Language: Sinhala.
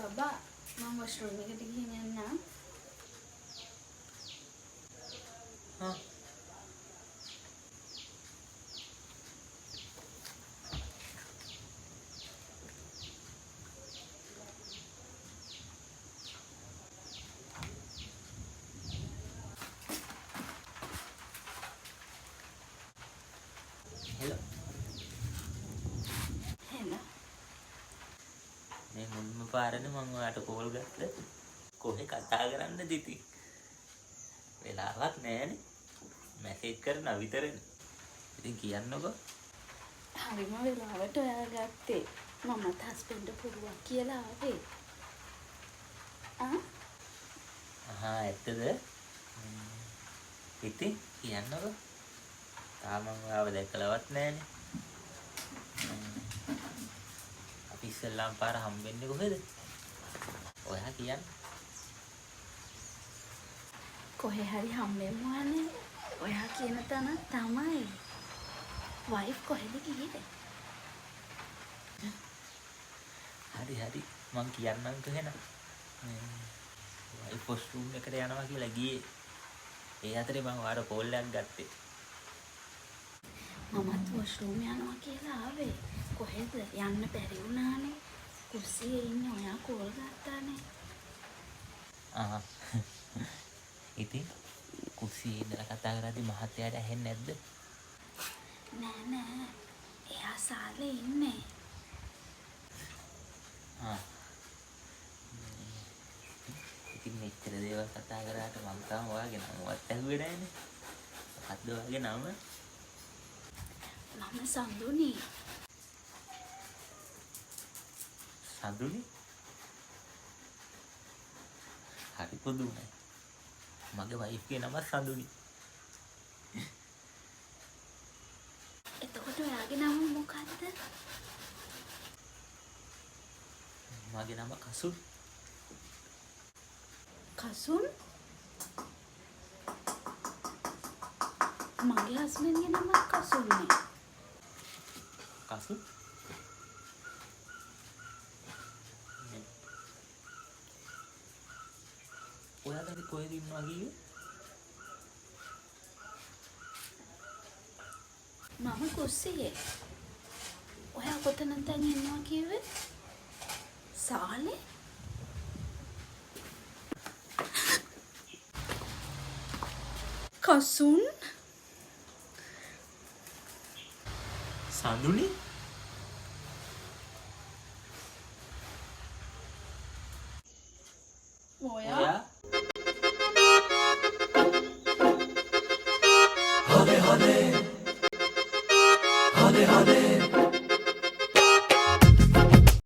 බබා මම වොෂ්රූම් එකට ගිහින් එන්නම්. හා හෙලෝ හෙලා මේ මුල්ම පාරනේ මම ඔයාලට කෝල් ගත්තා. කොහෙ කතා කරන්නද ඉතින්? වෙලාවක් නැහැනේ. මැසේජ් කරනවා විතරනේ. ඉතින් කියන්නකෝ. හරිම වෙලාවට ඔයා ගත්තේ. මමත් හස්බන්ඩ් පුරුවක් කියලා ආවේ. ඇත්තද? ඉතින් කියන්නකෝ. තාම මම ඔයාව දැකලවත් නැහැනේ. අපි ඉස්සෙල්ලාම පාර හම්බෙන්නේ කොහෙද? ඔයා කියන්න. කොහේ හරි හම්බෙමු අනේ. ඔයා කියන තැන තමයි. වයිෆ් කොහෙද ගියේ? හරි මං කියන්නම් එහෙනම්. වයිෆ් වොෂ්රූම් එකට යනවා කියලා ගියේ. ඒ අතරේ මම ඔයාට කෝල් එකක් ගත්තේ. මමත් වොෂ්රූම් යනවා කියලා ආවේ. කොහෙද යන්න බැරි වුණානේ. කුස්සියේ ඉන්නේ ඔයා කෝල් ගත්තානේ. ඉතින් කුස්සියේ ඉඳලා කතා කරද්දි මහත්තයාට ඇහෙන්නේ නැද්ද? නෑ. එයා සාලේ ඉන්නේ. ඉතින් මෙච්චර දේවල් කතා කරාට මම තාම ඔයාගේ නමවත් ඇහුවේ නැහැනේ. මොකද්ද ඔයාගේ නම? මම සඳුනි. සඳුනි? හරි පුදුමයි. මගේ වයිෆ්ගේ නම සඳුනි. එතකොට ඔයාගේ නම මොකද්ද? මගේ නම කසුන්. කසුන්? මගේ හස්බන්ඩ්ගේ නම කසුන්නේ. කසුන්? ඔයා දැන් කොහෙද ඉන්නවා කිව්වේ? මම කුස්සියේ. ඔයා කොතනද දැන් ඉන්නවා කිව්වේ? සාලේ? කසුන්? සඳුනි? ඔයා? Hale hale